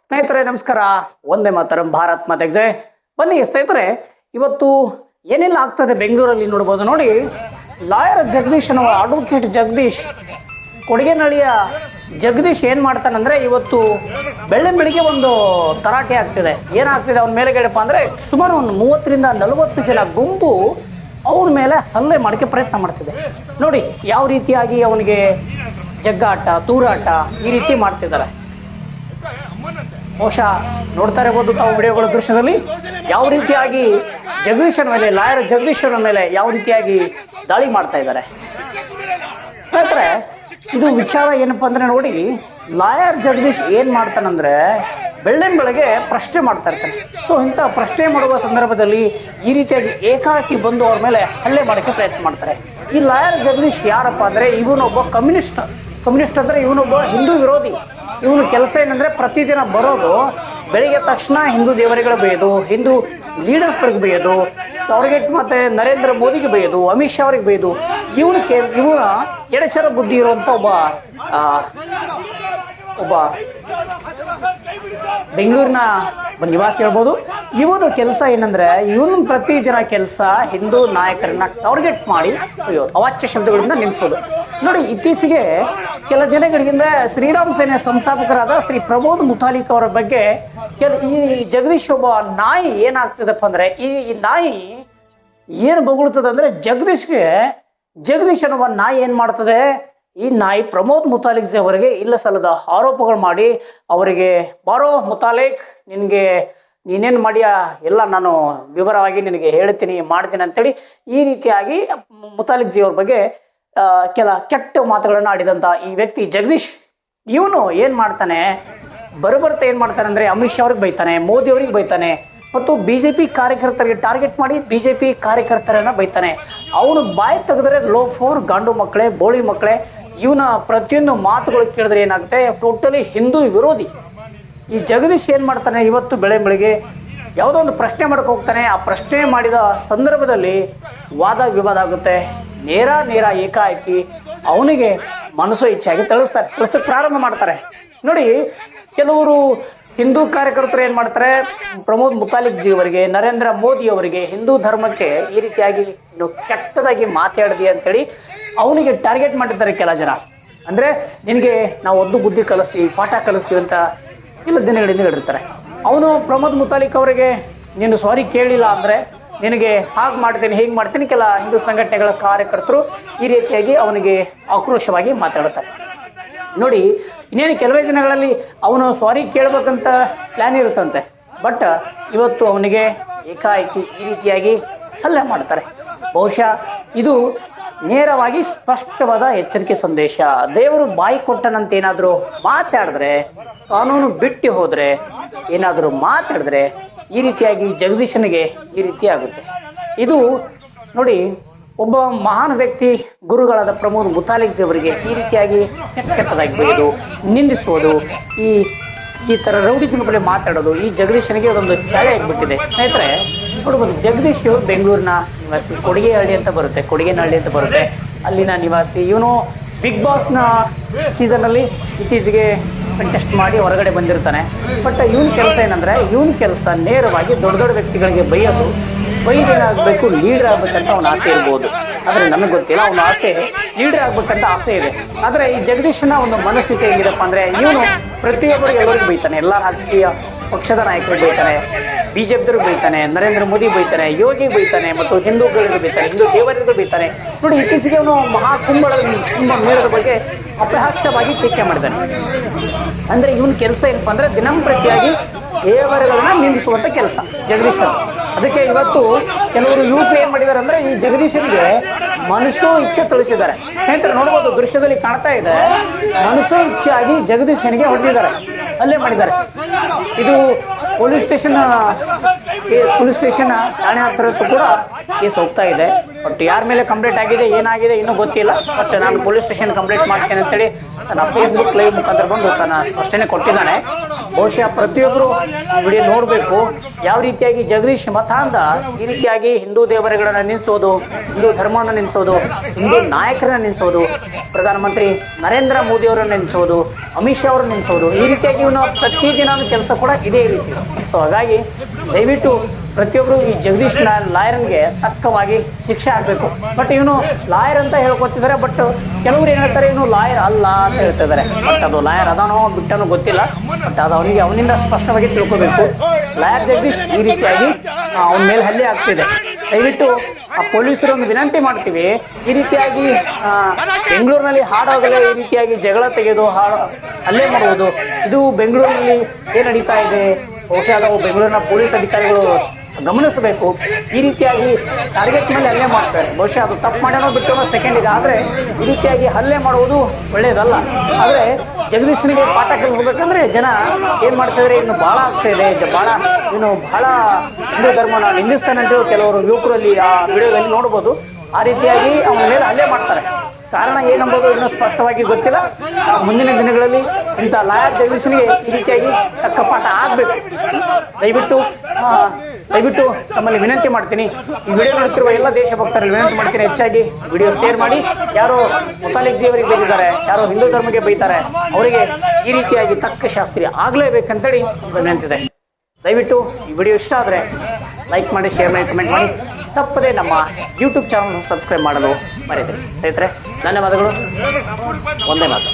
ಸ್ನೇಹಿತರೆ ನಮಸ್ಕಾರ. ಒಂದೇ ಮಾತರಂ, ಭಾರತ್ ಮಾತೆಗೆ ಜೈ. ಬನ್ನಿ ಸ್ನೇಹಿತರೆ, ಇವತ್ತು ಏನೆಲ್ಲ ಆಗ್ತದೆ ಬೆಂಗಳೂರಲ್ಲಿ ನೋಡ್ಬೋದು. ನೋಡಿ, ಲಾಯರ್ ಜಗದೀಶ್ ಅನ್ನೋ ಅಡ್ವೊಕೇಟ್ ಜಗದೀಶ್, ಕೊಡಗೇನಹಳ್ಳಿಯ ಜಗದೀಶ್ ಏನು ಮಾಡ್ತಾನಂದ್ರೆ, ಇವತ್ತು ಬೆಳಗ್ಗೆ ಒಂದು ತರಾಟೆ ಆಗ್ತಿದೆ. ಏನಾಗ್ತಿದೆ ಅವನ ಮೇಲೆಗಡೆಪ್ಪ ಅಂದರೆ, ಸುಮಾರು ಒಂದು 30ರಿಂದ 40 ಜನ ಗುಂಪು ಅವನ ಮೇಲೆ ಹಲ್ಲೆ ಮಾಡೋಕ್ಕೆ ಪ್ರಯತ್ನ ಮಾಡ್ತಿದೆ. ನೋಡಿ ಯಾವ ರೀತಿಯಾಗಿ ಅವನಿಗೆ ಜಗ್ಗಾಟ, ತೂರಾಟ ಈ ರೀತಿ ಮಾಡ್ತಿದ್ದಾರೆ. ಬಹುಶಃ ನೋಡ್ತಾ ಇರಬಹುದು ತಾವು ವಿಡಿಯೋಗಳ ದೃಶ್ಯದಲ್ಲಿ ಯಾವ ರೀತಿಯಾಗಿ ಜಗದೀಶನ ಮೇಲೆ, ಲಾಯರ್ ಜಗದೀಶನ ಮೇಲೆ ಯಾವ ರೀತಿಯಾಗಿ ದಾಳಿ ಮಾಡ್ತಾ ಇದ್ದಾರೆ. ಸ್ನೇಹಿತರೆ, ಇದು ವಿಚಾರ ಏನಪ್ಪ ಅಂದರೆ, ನೋಡಿ, ಲಾಯರ್ ಜಗದೀಶ್ ಏನು ಮಾಡ್ತಾನಂದ್ರೆ, ಬೆಳಗ್ಗೆ ಪ್ರಶ್ನೆ ಮಾಡ್ತಾ ಇರ್ತಾನೆ. ಸೊ ಇಂಥ ಪ್ರಶ್ನೆ ಮಾಡುವ ಸಂದರ್ಭದಲ್ಲಿ ಈ ರೀತಿಯಾಗಿ ಏಕಾಕಿ ಬಂದು ಅವ್ರ ಮೇಲೆ ಹಲ್ಲೆ ಮಾಡೋಕ್ಕೆ ಪ್ರಯತ್ನ ಮಾಡ್ತಾರೆ. ಈ ಲಾಯರ್ ಜಗದೀಶ್ ಯಾರಪ್ಪ ಅಂದರೆ, ಇವನೊಬ್ಬ ಕಮ್ಯುನಿಸ್ಟ್ ಅಂದರೆ ಇವನೊಬ್ಬ ಹಿಂದೂ ವಿರೋಧಿ. ಇವನು ಕೆಲಸ ಏನಂದರೆ, ಪ್ರತಿದಿನ ಬರೋದು ಬೆಳಿಗ್ಗೆ ತಕ್ಷಣ ಹಿಂದೂ ದೇವರುಗಳು ಬೈಯೋದು, ಹಿಂದೂ ಲೀಡರ್ಸ್ಗಳಿಗೆ ಬೈಯೋದು, ಅವ್ರಿಗೆ ಮತ್ತು ನರೇಂದ್ರ ಮೋದಿಗೆ ಬೈಯೋದು, ಅಮಿತ್ ಶಾ ಅವ್ರಿಗೆ ಬೈಯೋದು. ಇವನ ಎಡಚರ ಬುದ್ಧಿ ಇರುವಂಥ ಒಬ್ಬ ಬೆಂಗಳೂರಿನ ನಿವಾಸಿ ಹೇಳ್ಬೋದು. ಇವನು ಕೆಲಸ ಏನಂದರೆ, ಇವನು ಪ್ರತಿದಿನ ಕೆಲಸ ಹಿಂದೂ ನಾಯಕರನ್ನ ಟಾರ್ಗೆಟ್ ಮಾಡಿ ಬೈಯೋದು, ಅವಾಚ್ಯ ಶಬ್ದಗಳಿಂದ ನಿಲ್ಲಿಸೋದು. ನೋಡಿ, ಇತ್ತೀಚೆಗೆ ಕೆಲ ದಿನಗಳಿಂದ ಶ್ರೀರಾಮ್ ಸೇನೆ ಸಂಸ್ಥಾಪಕರಾದ ಶ್ರೀ ಪ್ರಮೋದ್ ಮುತಾಲಿಕ್ ಅವರ ಬಗ್ಗೆ ಈ ಜಗದೀಶ್ ಒಬ್ಬ ನಾಯಿ ಏನಾಗ್ತದಪ್ಪ ಅಂದರೆ, ಈ ನಾಯಿ ಏನು ಬೊಗಳುತ್ತದೆ ಅಂದರೆ, ಜಗದೀಶ್ ಅನ್ನುವ ನಾಯಿ ಏನು ಮಾಡ್ತದೆ, ಈ ನಾಯಿ ಪ್ರಮೋದ್ ಮುತಾಲಿಕ್ ಅವರಿಗೆ ಇಲ್ಲ ಸಲ್ಲದ ಆರೋಪಗಳು ಮಾಡಿ ಅವರಿಗೆ, ಬಾರೋ ಮುತಾಲಿಕ್, ನೀನೇನು ಮಾಡಿಯಾ ಎಲ್ಲ ನಾನು ವಿವರವಾಗಿ ನಿನಗೆ ಹೇಳ್ತೀನಿ, ಮಾಡ್ತೀನಿ ಅಂತೇಳಿ ಈ ರೀತಿಯಾಗಿ ಮುತಾಲಿಕ್ ಅವ್ರ ಬಗ್ಗೆ ಕೆಲ ಕೆಟ್ಟ ಮಾತುಗಳನ್ನು ಆಡಿದಂಥ ಈ ವ್ಯಕ್ತಿ ಜಗದೀಶ್, ಇವನು ಏನು ಮಾಡ್ತಾನೆ, ಬರಬರ್ತಾ ಏನು ಮಾಡ್ತಾನೆ ಅಂದರೆ, ಅಮಿತ್ ಶಾ ಅವ್ರಿಗೆ ಬೈತಾನೆ, ಮೋದಿ ಅವ್ರಿಗೆ ಬೈತಾನೆ, ಮತ್ತು BJP ಕಾರ್ಯಕರ್ತರಿಗೆ ಟಾರ್ಗೆಟ್ ಮಾಡಿ BJP ಕಾರ್ಯಕರ್ತರನ್ನು ಬೈತಾನೆ. ಅವನು ಬಾಯಿ ತೆಗೆದ್ರೆ ಲೋಫೋರ್, ಗಾಂಡು ಮಕ್ಕಳೇ, ಬೋಳಿ ಮಕ್ಕಳೇ, ಇವನ ಪ್ರತಿಯೊಂದು ಮಾತುಗಳು ಕೇಳಿದ್ರೆ ಏನಾಗುತ್ತೆ, ಟೋಟಲಿ ಹಿಂದೂ ವಿರೋಧಿ. ಈ ಜಗದೀಶ್ ಏನು ಮಾಡ್ತಾನೆ, ಇವತ್ತು ಬೆಳಗ್ಗೆ ಯಾವುದೋ ಒಂದು ಪ್ರಶ್ನೆ ಮಾಡಕ್ಕೆ ಹೋಗ್ತಾನೆ. ಆ ಪ್ರಶ್ನೆ ಮಾಡಿದ ಸಂದರ್ಭದಲ್ಲಿ ವಾದ ವಿವಾದ ಆಗುತ್ತೆ. ನೇರ ಏಕಾಏಕಿ ಅವನಿಗೆ ಮನಸ್ಸು ಇಚ್ಛೆಯಾಗಿ ತಿಳಿಸಕ್ಕೆ ಪ್ರಾರಂಭ ಮಾಡ್ತಾರೆ. ನೋಡಿ, ಕೆಲವರು ಹಿಂದೂ ಕಾರ್ಯಕರ್ತರು ಏನು ಮಾಡ್ತಾರೆ, ಪ್ರಮೋದ್ ಮುತಾಲಿಕ್ ಅವರಿಗೆ, ನರೇಂದ್ರ ಮೋದಿ ಅವರಿಗೆ, ಹಿಂದೂ ಧರ್ಮಕ್ಕೆ ಈ ರೀತಿಯಾಗಿ ಕೆಟ್ಟದಾಗಿ ಮಾತಾಡಿದೆ ಅಂತೇಳಿ ಅವನಿಗೆ ಟಾರ್ಗೆಟ್ ಮಾಡಿರ್ತಾರೆ ಕೆಲ ಜನ. ಅಂದರೆ, ನಿನಗೆ ನಾವು ಒದ್ದು ಬುದ್ಧಿ ಕಲಿಸ್ತೀವಿ, ಪಾಠ ಕಲಿಸ್ತೀವಿ ಅಂತ ಇಲ್ಲ ದಿನಗಳಿಂದ ಹೇಳಿರ್ತಾರೆ. ಅವನು ಪ್ರಮೋದ್ ಮುತಾಲಿಕ್ ಅವರಿಗೆ, ನೀನು ಸಾರಿ ಕೇಳಿಲ್ಲ ಅಂದರೆ ನಿನಗೆ ಹಾಗೆ ಮಾಡ್ತೀನಿ, ಹೀಗೆ ಮಾಡ್ತೀನಿ, ಕೆಲ ಹಿಂದೂ ಸಂಘಟನೆಗಳ ಕಾರ್ಯಕರ್ತರು ಈ ರೀತಿಯಾಗಿ ಅವನಿಗೆ ಆಕ್ರೋಶವಾಗಿ ಮಾತಾಡ್ತಾರೆ. ನೋಡಿ, ಇನ್ನೇನು ಕೆಲವೇ ದಿನಗಳಲ್ಲಿ ಅವನು ಸಾರಿ ಕೇಳಬೇಕಂತ ಪ್ಲ್ಯಾನ್ ಇರುತ್ತಂತೆ. ಬಟ್ ಇವತ್ತು ಅವನಿಗೆ ಏಕಾಏಕಿ ಈ ರೀತಿಯಾಗಿ ಹಲ್ಲೆ ಮಾಡ್ತಾರೆ. ಬಹುಶಃ ಇದು ನೇರವಾಗಿ ಸ್ಪಷ್ಟವಾದ ಎಚ್ಚರಿಕೆ ಸಂದೇಶ. ದೇವರು ಬಾಯಿ ಕೊಟ್ಟನಂತ ಏನಾದರೂ ಮಾತಾಡಿದ್ರೆ, ಕಾನೂನು ಬಿಟ್ಟು ಹೋದರೆ, ಏನಾದರೂ ಮಾತಾಡಿದ್ರೆ ಈ ರೀತಿಯಾಗಿ ಜಗದೀಶನಿಗೆ ಈ ರೀತಿ ಆಗುತ್ತೆ. ಇದು ನೋಡಿ, ಒಬ್ಬ ಮಹಾನ್ ವ್ಯಕ್ತಿ ಗುರುಗಳಾದ ಪ್ರಮೋದ್ ಮುತಾಲಿಕ್ ಅವರಿಗೆ ಈ ರೀತಿಯಾಗಿ ಕೆಟ್ಟದಾಗಿ ಬೈಯೋದು, ನಿಂದಿಸೋದು, ಈ ಥರ ರೌಡಿಸಮ್ ಬಗ್ಗೆ ಮಾತಾಡೋದು ಈ ಜಗದೀಶನಿಗೆ ಅದೊಂದು ಚಾಳೆ ಆಗಿಬಿಟ್ಟಿದೆ. ಸ್ನೇಹಿತರೆ ನೋಡ್ಬೋದು, ಜಗದೀಶ್ ಬೆಂಗಳೂರಿನ ನಿವಾಸಿ, ಕೊಡಗೇನಹಳ್ಳಿ ಅಂತ ಬರುತ್ತೆ, ಅಲ್ಲಿನ ನಿವಾಸಿ. ಇವನು ಬಿಗ್ ಬಾಸ್ನ ಸೀಸನಲ್ಲಿ ಇತ್ತೀಚೆಗೆ ಕಂಟೆಸ್ಟ್ ಮಾಡಿ ಹೊರಗಡೆ ಬಂದಿರ್ತಾನೆ. ಬಟ್ ಇವನ ಕೆಲಸ ಏನಂದರೆ, ನೇರವಾಗಿ ದೊಡ್ಡ ವ್ಯಕ್ತಿಗಳಿಗೆ ಬೈದೇನಾಗಬೇಕು, ಲೀಡರ್ ಆಗಬೇಕಂತ ಅವನ ಆಸೆ ಇರ್ಬೋದು. ಆದರೆ ನನಗೆ ಗೊತ್ತಿಲ್ಲ, ಅವನ ಆಸೆ ಲೀಡರ್ ಆಗಬೇಕಂತ ಆಸೆ ಇದೆ. ಆದರೆ ಈ ಜಗದೀಶನ ಒಂದು ಮನಸ್ಥಿತಿ ಹೇಗಿದೆಪ್ಪ ಅಂದರೆ, ಇವನು ಪ್ರತಿಯೊಬ್ಬರಿಗೆ ಎಲ್ಲರಿಗೂ ಬೈತಾನೆ, ಎಲ್ಲ ರಾಜಕೀಯ ಪಕ್ಷದ ನಾಯಕರಿಗೆ ಬೈತಾನೆ, BJPದವ್ರಿಗೆ ಬೈತಾನೆ, ನರೇಂದ್ರ ಮೋದಿ ಬೈತಾನೆ, ಯೋಗಿ ಬೈತಾನೆ, ಮತ್ತು ಹಿಂದೂಗಳಿಗೆ ಬೈತಾನೆ, ಹಿಂದೂ ದೇವರುಗಳು ಬೈತಾನೆ. ನೋಡಿ, ಇತ್ತೀಚೆಗೆ ಅವನು ಕುಂಭ ಮೇಳದ ಬಗ್ಗೆ ಅಪಹಾಸ್ಯವಾಗಿ ಟೀಕೆ ಮಾಡಿದ್ದಾನೆ. ಅಂದರೆ ಇವನ ಕೆಲಸ ಏನಪ್ಪ ಅಂದರೆ, ದಿನಂಪ್ರತಿಯಾಗಿ ದೇವರುಗಳನ್ನ ನಿಂದಿಸುವಂಥ ಕೆಲಸ ಜಗದೀಶ್. ಅದಕ್ಕೆ ಇವತ್ತು ಕೆಲವರು ಯುವಕರು ಏನು ಮಾಡಿದ್ದಾರೆ ಅಂದರೆ, ಈ ಜಗದೀಶನಿಗೆ ಮನಸ್ಸು ಇಚ್ಛೆ ತಿಳಿಸಿದ್ದಾರೆ. ಸ್ನೇಹಿತರೆ ನೋಡ್ಬೋದು, ದೃಶ್ಯದಲ್ಲಿ ಕಾಣ್ತಾ ಇದೆ, ಮನಸ್ಸು ಇಚ್ಛೆಯಾಗಿ ಜಗದೀಶನಿಗೆ ಹೊಡೆದಿದ್ದಾರೆ, ಹಲ್ಲೆ ಮಾಡಿದ್ದಾರೆ. ಇದು ಪೊಲೀಸ್ ಸ್ಟೇಷನ್ ಠಾಣೆ ಹತ್ರ ಕೂಡ ಕೇಸ್ ಹೋಗ್ತಾ ಇದೆ. ಬಟ್ ಯಾರ ಮೇಲೆ ಕಂಪ್ಲೇಂಟ್ ಆಗಿದೆ, ಏನಾಗಿದೆ ಇನ್ನೂ ಗೊತ್ತಿಲ್ಲ. ಬಟ್ ನಾನು ಪೊಲೀಸ್ ಸ್ಟೇಷನ್ ಕಂಪ್ಲೇಂಟ್ ಮಾಡ್ತೇನೆ ಅಂತೇಳಿ ತನ್ನ ಫೇಸ್ಬುಕ್ ಲೈವ್ ಮುಖಾಂತರ ಬಂದು ತನ್ನ ಸ್ಪಷ್ಟನೆ ಕೊಟ್ಟಿದ್ದಾನೆ. ಬಹುಶಃ ಪ್ರತಿಯೊಬ್ಬರು ವಿಡಿಯೋ ನೋಡಬೇಕು, ಯಾವ ರೀತಿಯಾಗಿ ಜಗದೀಶ್ ಮತಾಂಧ ಈ ರೀತಿಯಾಗಿ ಹಿಂದೂ ದೇವರುಗಳನ್ನು ನಿಲ್ಲಿಸೋದು, ಹಿಂದೂ ಧರ್ಮವನ್ನು ನಿಲ್ಲಿಸೋದು, ಹಿಂದೂ ನಾಯಕರನ್ನ ನಿಲ್ಲಿಸೋದು, ಪ್ರಧಾನಮಂತ್ರಿ ನರೇಂದ್ರ ಮೋದಿ ಅವರನ್ನು ನಿಲ್ಲಿಸೋದು, ಅಮಿತ್ ಶಾ ಅವರನ್ನು ನಿಲ್ಲಿಸೋದು, ಈ ರೀತಿಯಾಗಿ ಇವನು ಪ್ರತಿದಿನ ಕೆಲಸ ಕೂಡ ಇದೇ ರೀತಿ. ಸೊ ಹಾಗಾಗಿ ದಯವಿಟ್ಟು ಪ್ರತಿಯೊಬ್ಬರು ಈ ಜಗದೀಶ್ ಲಾಯರ್ಗೆ ತಕ್ಕವಾಗಿ ಶಿಕ್ಷೆ ಆಗಬೇಕು. ಬಟ್ ಇವನು ಲಾಯರ್ ಅಂತ ಹೇಳ್ಕೊತಿದ್ದಾರೆ. ಬಟ್ ಕೆಲವರು ಏನು ಹೇಳ್ತಾರೆ, ಇವನು ಲಾಯರ್ ಅಲ್ಲ ಅಂತ ಹೇಳ್ತಿದ್ದಾರೆ. ಬಟ್ ಅದು ಲಾಯರ್ ಅದಾನೋ ಬಿಟ್ಟನೋ ಗೊತ್ತಿಲ್ಲ. ಬಟ್ ಅದು ಅವನಿಂದ ಸ್ಪಷ್ಟವಾಗಿ ತಿಳ್ಕೋಬೇಕು. ಲಾಯರ್ ಜಗದೀಶ್ ಈ ರೀತಿಯಾಗಿ ಅವನ ಮೇಲೆ ಹಲ್ಲೆ ಆಗ್ತಿದೆ. ದಯವಿಟ್ಟು ಆ ಪೊಲೀಸರು ಒಂದು ವಿನಂತಿ ಮಾಡ್ತೀವಿ, ಈ ರೀತಿಯಾಗಿ ಬೆಂಗಳೂರಿನಲ್ಲಿ ಹಾಡಾಗಲೇ ಈ ರೀತಿಯಾಗಿ ಜಗಳ ತೆಗೆದು ಹಲ್ಲೆ ಮಾಡುವುದು, ಇದು ಬೆಂಗಳೂರಿನಲ್ಲಿ ಏನು ನಡೀತಾ ಇದೆ, ಬಹುಶಃ ನಾವು ಬೆಂಗಳೂರಿನ ಪೊಲೀಸ್ ಅಧಿಕಾರಿಗಳು ಗಮನಿಸಬೇಕು. ಈ ರೀತಿಯಾಗಿ ಟಾರ್ಗೆಟ್ ಮೇಲೆ ಹಲ್ಲೆ ಮಾಡ್ತಾರೆ. ಬಹುಶಃ ಅದು ತಪ್ಪು ಮಾಡೋಣ ಬಿಟ್ಟೋ ಸೆಕೆಂಡಿಗೆ, ಆದರೆ ಈ ರೀತಿಯಾಗಿ ಹಲ್ಲೆ ಮಾಡುವುದು ಒಳ್ಳೆಯದಲ್ಲ. ಆದರೆ ಜಗದೀಶನಿಗೆ ಪಾಠ ಕಲಿಸ್ಬೇಕಂದ್ರೆ ಜನ ಏನು ಮಾಡ್ತಿದ್ರೆ ಇನ್ನು ಭಾಳ ಆಗ್ತಾಯಿದೆ, ಇನ್ನು ಭಾಳ ಹಿಂದೂ ಧರ್ಮನ ನಿಂದಿಸ್ತಾನೆ ಅಂತ ಕೆಲವರು ಯುವಕರಲ್ಲಿ ಆ ವಿಡಿಯೋದಲ್ಲಿ ನೋಡ್ಬೋದು. ಆ ರೀತಿಯಾಗಿ ಅವನ ಮೇಲೆ ಹಲ್ಲೆ ಮಾಡ್ತಾರೆ. ಕಾರಣ ಏನಂಬೋದು ಇನ್ನೂ ಸ್ಪಷ್ಟವಾಗಿ ಗೊತ್ತಿಲ್ಲ. ಮುಂದಿನ ದಿನಗಳಲ್ಲಿ ಇಂಥ ಲಾಯರ್ ಜಗದೀಶನಿಗೆ ಈ ರೀತಿಯಾಗಿ ತಕ್ಕ ಪಾಠ ಆಗಬೇಕು. ದಯವಿಟ್ಟು ತಮ್ಮಲ್ಲಿ ವಿನಂತಿ ಮಾಡ್ತೀನಿ, ಈ ವಿಡಿಯೋ ನೋಡ್ತಿರುವ ಎಲ್ಲ ದೇಶಭಕ್ತರಲ್ಲಿ ವಿನಂತಿ ಮಾಡ್ತೀನಿ, ಹೆಚ್ಚಾಗಿ ವಿಡಿಯೋ ಶೇರ್ ಮಾಡಿ. ಯಾರೋ ಮುತಾಲಿಕ್ ಜಿ ಅವರಿಗೆ ಬೈದಿದ್ದಾರೆ, ಯಾರೋ ಹಿಂದೂ ಧರ್ಮಕ್ಕೆ ಬೈತಾರೆ, ಅವರಿಗೆ ಈ ರೀತಿಯಾಗಿ ತಕ್ಕ ಶಾಸ್ತ್ರಿ ಆಗಲೇಬೇಕಂತೇಳಿ ವಿನಂತಿದೆ. ದಯವಿಟ್ಟು ಈ ವಿಡಿಯೋ ಇಷ್ಟ ಆದರೆ ಲೈಕ್ ಮಾಡಿ, ಶೇರ್ ಮಾಡಿ, ಕಮೆಂಟ್ ಮಾಡಿ. ತಪ್ಪದೆ ನಮ್ಮ ಯೂಟ್ಯೂಬ್ ಚಾನಲ್ ಸಬ್ಸ್ಕ್ರೈಬ್ ಮಾಡಲು ಮರೆಯದಿರಿ. ಸ್ನೇಹಿತರೆ, ಧನ್ಯವಾದಗಳು. ಒಂದೇ ಮಾತು.